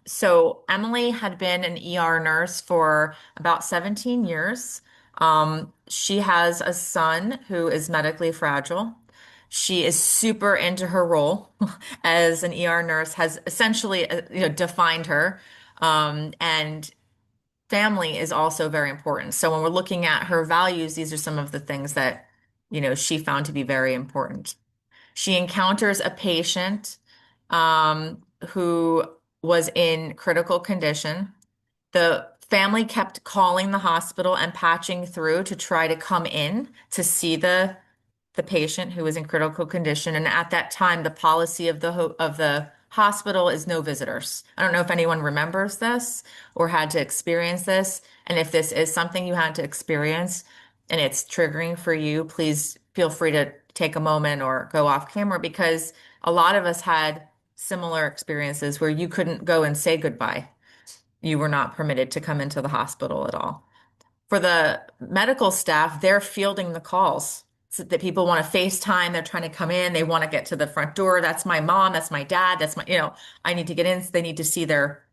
So Emily had been an ER nurse for about 17 years. She has a son who is medically fragile. She is super into her role as an ER nurse, has essentially, defined her. And family is also very important. So when we're looking at her values, these are some of the things that, she found to be very important. She encounters a patient who was in critical condition. The family kept calling the hospital and patching through to try to come in to see the patient who was in critical condition. And at that time, the policy of the hospital is no visitors. I don't know if anyone remembers this or had to experience this. And if this is something you had to experience and it's triggering for you, please feel free to take a moment or go off camera because a lot of us had similar experiences where you couldn't go and say goodbye. You were not permitted to come into the hospital at all. For the medical staff, they're fielding the calls. So that people want to FaceTime, they're trying to come in, they want to get to the front door. That's my mom, that's my dad, that's my, I need to get in. So they need to see their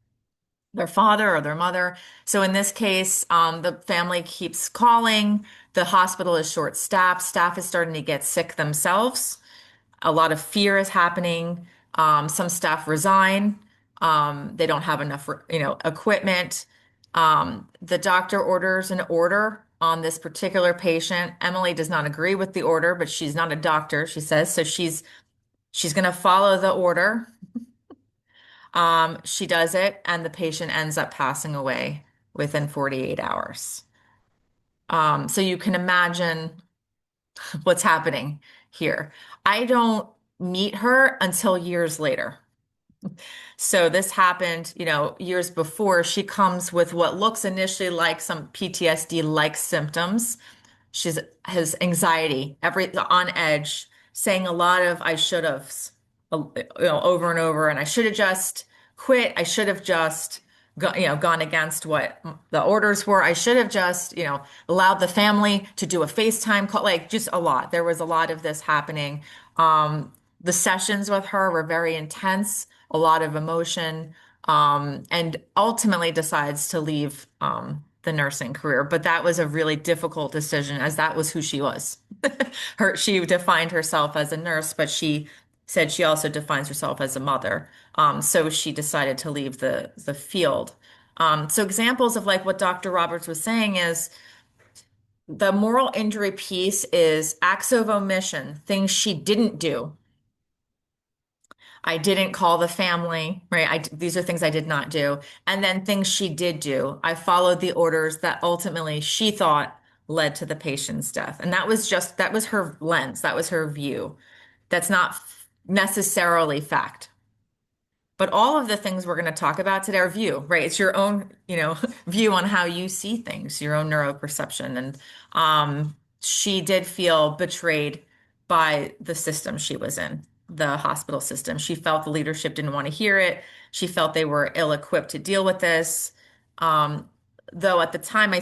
father or their mother. So in this case, the family keeps calling. The hospital is short-staffed. Staff is starting to get sick themselves. A lot of fear is happening. Some staff resign. They don't have enough, equipment. The doctor orders an order on this particular patient. Emily does not agree with the order, but she's not a doctor, she says. So she's going to follow the order. She does it, and the patient ends up passing away within 48 hours. So you can imagine what's happening here. I don't meet her until years later. So this happened, years before. She comes with what looks initially like some PTSD-like symptoms. She's has anxiety, every on edge, saying a lot of I should have's, over and over, and I should have just quit. I should have just gone against what the orders were. I should have just, allowed the family to do a FaceTime call, like just a lot. There was a lot of this happening. The sessions with her were very intense, a lot of emotion, and ultimately decides to leave the nursing career. But that was a really difficult decision as that was who she was. She defined herself as a nurse, but she said she also defines herself as a mother. So she decided to leave the field. So examples of like what Dr. Roberts was saying is the moral injury piece is acts of omission, things she didn't do. I didn't call the family, right? These are things I did not do. And then things she did do. I followed the orders that ultimately she thought led to the patient's death. And that was her lens. That was her view. That's not necessarily fact. But all of the things we're going to talk about today are view, right? It's your own, view on how you see things, your own neuroperception. And she did feel betrayed by the system she was in, the hospital system. She felt the leadership didn't want to hear it. She felt they were ill-equipped to deal with this. Um, though at the time,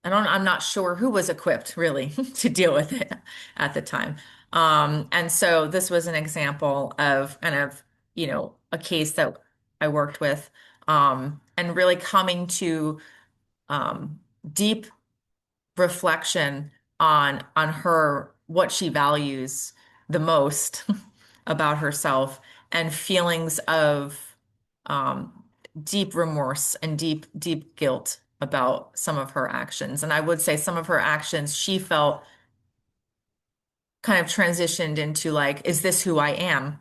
I'm not sure who was equipped really to deal with it at the time. And so this was an example of kind of, a case that I worked with, and really coming to um, deep reflection on her, what she values the most about herself, and feelings of um, deep remorse and deep guilt about some of her actions. And I would say some of her actions she felt kind of transitioned into like, is this who I am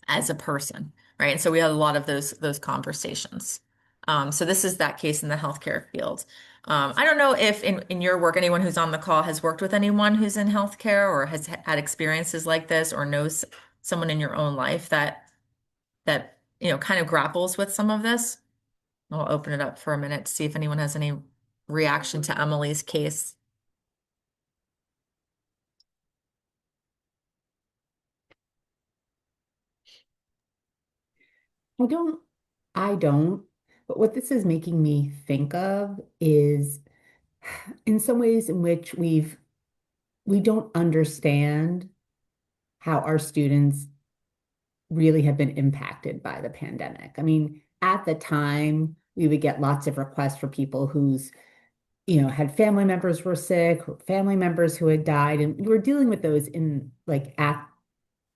as a person? Right. And so we had a lot of those conversations. So this is that case in the healthcare field. I don't know if in your work, anyone who's on the call has worked with anyone who's in healthcare or has had experiences like this or knows someone in your own life that kind of grapples with some of this. I'll open it up for a minute to see if anyone has any reaction to Emily's case. I don't, I don't. But what this is making me think of is in some ways in which we don't understand how our students really have been impacted by the pandemic. I mean, at the time, we would get lots of requests for people whose, had family members were sick, or family members who had died, and we were dealing with those in like at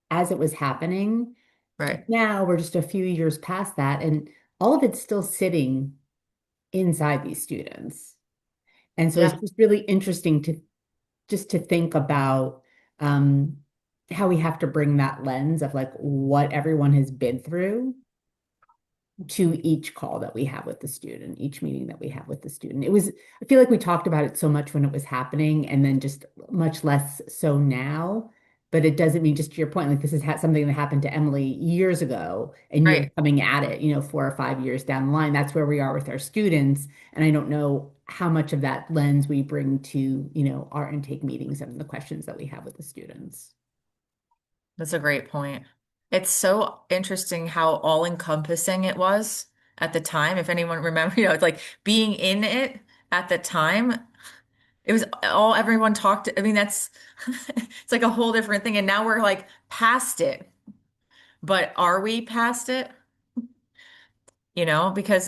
as it was happening. Right. Now we're just a few years past that, and all of it's still sitting inside these students. And so it's Yeah. just really interesting to think about um, how we have to bring that lens of like what everyone has been through to each call that we have with the student, each meeting that we have with the student. I feel like we talked about it so much when it was happening and then just much less so now. But it doesn't mean, just to your point, like this is something that happened to Emily years ago, and you're Right. coming at it, 4 or 5 years down the line. That's where we are with our students. And I don't know how much of that lens we bring to, our intake meetings and the questions that we have with the students. That's a great point. It's so interesting how all-encompassing it was at the time. If anyone remember, it's like being in it at the time. It was all everyone talked. I mean, that's it's like a whole different thing. And now we're like past it. But are we past it? Because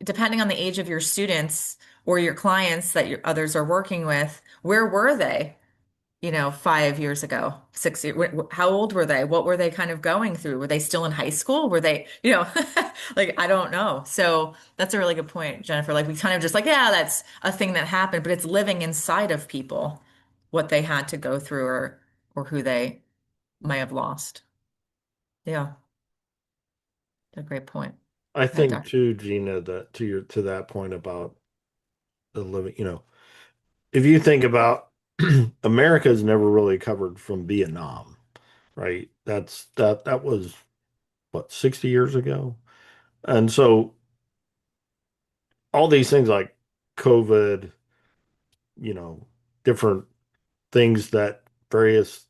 depending on the age of your students or your clients that your others are working with, where were they? 5 years ago, 6 years, how old were they? What were they kind of going through? Were they still in high school? Were they, like, I don't know. So that's a really good point, Jennifer. Like, we kind of just like, yeah, that's a thing that happened, but it's living inside of people, what they had to go through or who they may have lost. Yeah, a great point. I That think doc. too, Gina, that to that point about the living, if you think about America's never really covered from Vietnam, right? That was what, 60 years ago? And so all these things like COVID, you know, different things that various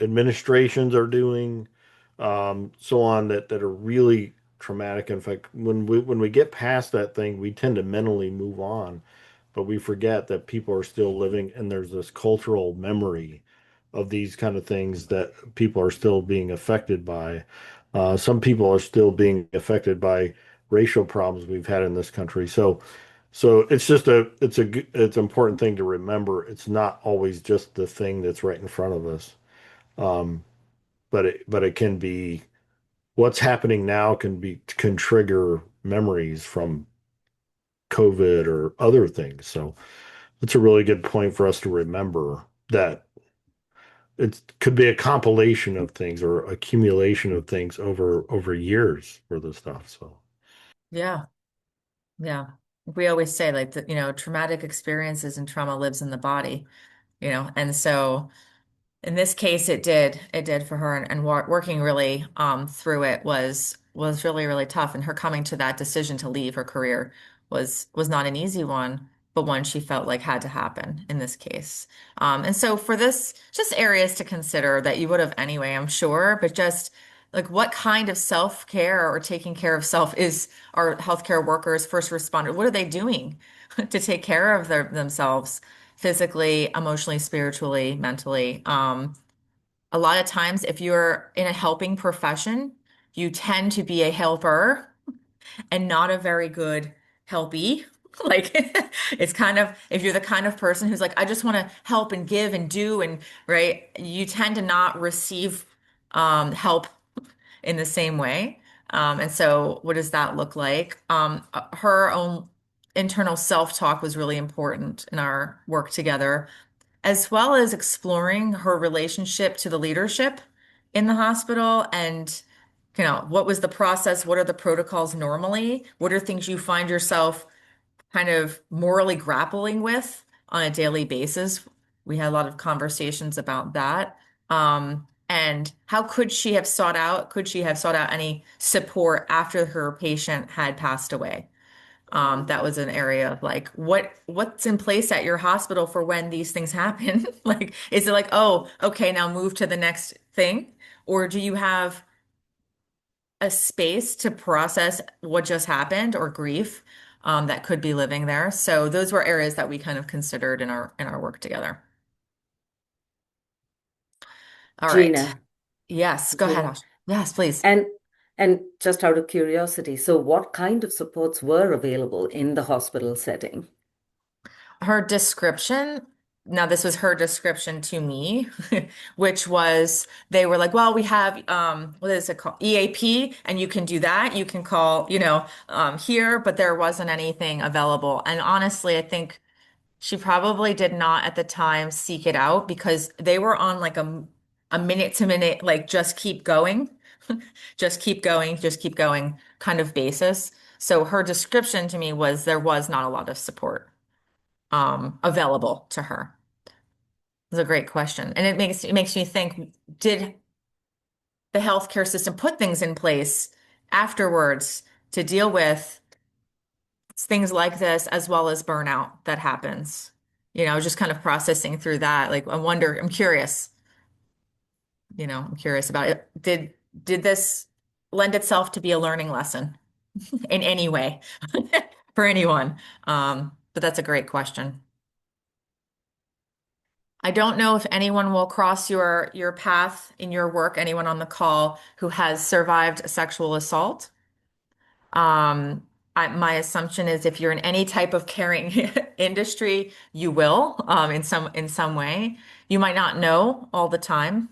administrations are doing, so on that are really traumatic. In fact, when we get past that thing, we tend to mentally move on, but we forget that people are still living, and there's this cultural memory of these kind of things that people are still being affected by. Some people are still being affected by racial problems we've had in this country. So it's just it's an important thing to remember. It's not always just the thing that's right in front of us. Um, but it can be what's happening now can trigger memories from COVID or other things. So it's a really good point for us to remember that it could be a compilation of things or accumulation of things over years for the stuff. So Yeah, yeah. We always say like that, traumatic experiences and trauma lives in the body, and so. In this case, it did. It did for her, and working really through it was really really tough. And her coming to that decision to leave her career was not an easy one, but one she felt like had to happen in this case. And so for this, just areas to consider that you would have anyway, I'm sure, but just like what kind of self-care or taking care of self is our healthcare workers, first responder, what are they doing to take care of themselves? Physically, emotionally, spiritually, mentally. A lot of times, if you're in a helping profession, you tend to be a helper and not a very good helpy. Like it's kind of if you're the kind of person who's like, I just want to help and give and do and right, you tend to not receive help in the same way. And so, what does that look like? Her own internal self-talk was really important in our work together as well as exploring her relationship to the leadership in the hospital and what was the process, what are the protocols normally, what are things you find yourself kind of morally grappling with on a daily basis. We had a lot of conversations about that. And how could she have sought out any support after her patient had passed away? That was an area of like what's in place at your hospital for when these things happen? Like, is it like, oh, okay, now move to the next thing? Or do you have a space to process what just happened or grief that could be living there? So those were areas that we kind of considered in our work together. All right. Gina, Yes, go ahead, Gina, Ash. Yes, please. and And just out of curiosity, so what kind of supports were available in the hospital setting? Her description, now this was her description to me, which was they were like, well, we have what is it called? EAP, and you can do that. You can call, here, but there wasn't anything available. And honestly, I think she probably did not at the time seek it out because they were on like a minute to minute, like just keep going, just keep going kind of basis. So her description to me was there was not a lot of support available to her. It's a great question. And it makes me think, did the healthcare system put things in place afterwards to deal with things like this as well as burnout that happens? Just kind of processing through that. Like, I'm curious, I'm curious about it. Did this lend itself to be a learning lesson in any way for anyone? But that's a great question. I don't know if anyone will cross your path in your work, anyone on the call who has survived a sexual assault. My assumption is if you're in any type of caring industry, you will, in some way. You might not know all the time,